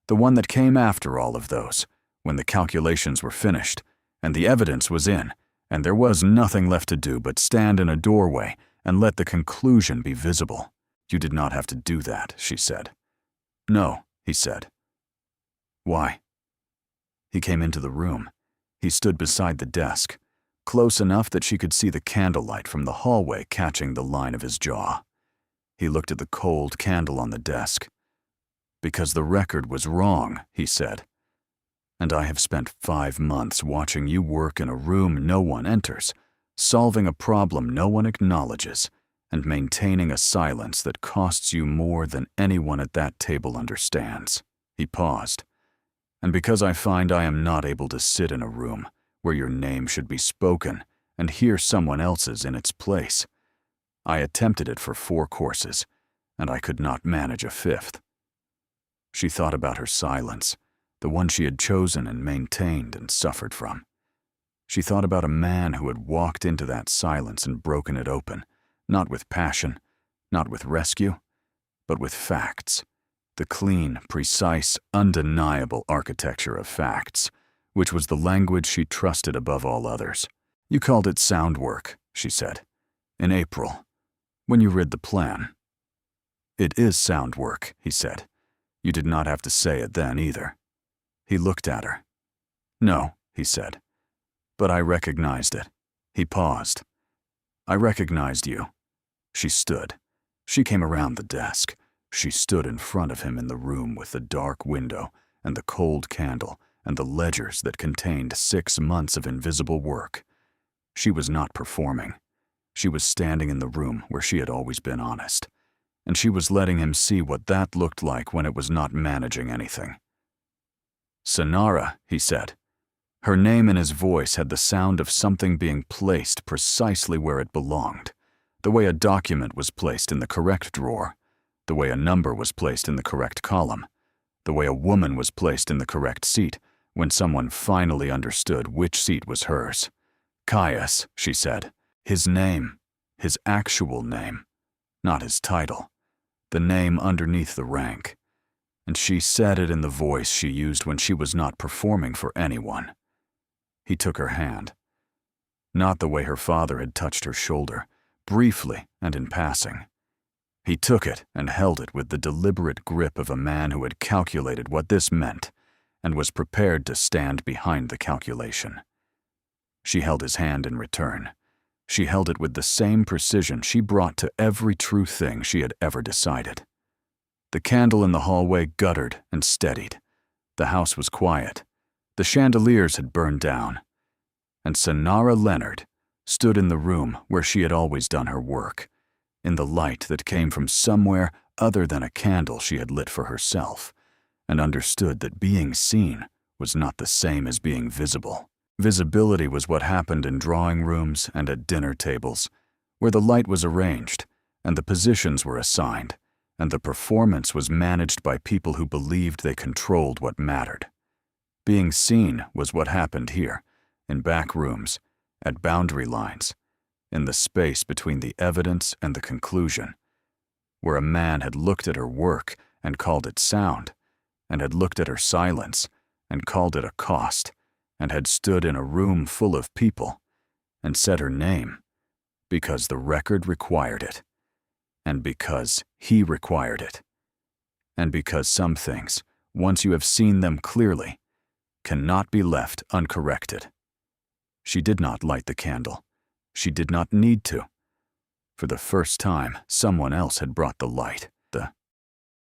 The one that came after all of those, when the calculations were finished, and the evidence was in, and there was nothing left to do but stand in a doorway and let the conclusion be visible. You did not have to do that, she said. No, he said. Why? He came into the room. He stood beside the desk, close enough that she could see the candlelight from the hallway catching the line of his jaw. He looked at the cold candle on the desk. "Because the record was wrong," he said. "And I have spent 5 months watching you work in a room no one enters, solving a problem no one acknowledges, and maintaining a silence that costs you more than anyone at that table understands." He paused. "And because I find I am not able to sit in a room where your name should be spoken and hear someone else's in its place. I attempted it for 4 courses, and I could not manage a 5th. She thought about her silence, the one she had chosen and maintained and suffered from. She thought about a man who had walked into that silence and broken it open, not with passion, not with rescue, but with facts. The clean, precise, undeniable architecture of facts, which was the language she trusted above all others. "You called it sound work," she said, "in April, when you read the plan." "It is sound work," he said. "You did not have to say it then either." He looked at her. "No," he said, "but I recognized it." He paused. "I recognized you." She stood. She came around the desk. She stood in front of him in the room with the dark window and the cold candle and the ledgers that contained 6 months of invisible work. She was not performing. She was standing in the room where she had always been honest, and she was letting him see what that looked like when it was not managing anything. "Sonara," he said. Her name in his voice had the sound of something being placed precisely where it belonged, the way a document was placed in the correct drawer, the way a number was placed in the correct column, the way a woman was placed in the correct seat when someone finally understood which seat was hers. "Caius," she said. His name, his actual name, not his title, the name underneath the rank. And she said it in the voice she used when she was not performing for anyone. He took her hand. Not the way her father had touched her shoulder, briefly and in passing. He took it and held it with the deliberate grip of a man who had calculated what this meant and was prepared to stand behind the calculation. She held his hand in return. She held it with the same precision she brought to every true thing she had ever decided. The candle in the hallway guttered and steadied. The house was quiet. The chandeliers had burned down. And Sonara Leonard stood in the room where she had always done her work, in the light that came from somewhere other than a candle she had lit for herself, and understood that being seen was not the same as being visible. Visibility was what happened in drawing rooms and at dinner tables, where the light was arranged, and the positions were assigned, and the performance was managed by people who believed they controlled what mattered. Being seen was what happened here, in back rooms, at boundary lines, in the space between the evidence and the conclusion, where a man had looked at her work and called it sound, and had looked at her silence and called it a cost, and had stood in a room full of people and said her name because the record required it, and because he required it, and because some things, once you have seen them clearly, cannot be left uncorrected. She did not light the candle. She did not need to. For the first time, someone else had brought the light.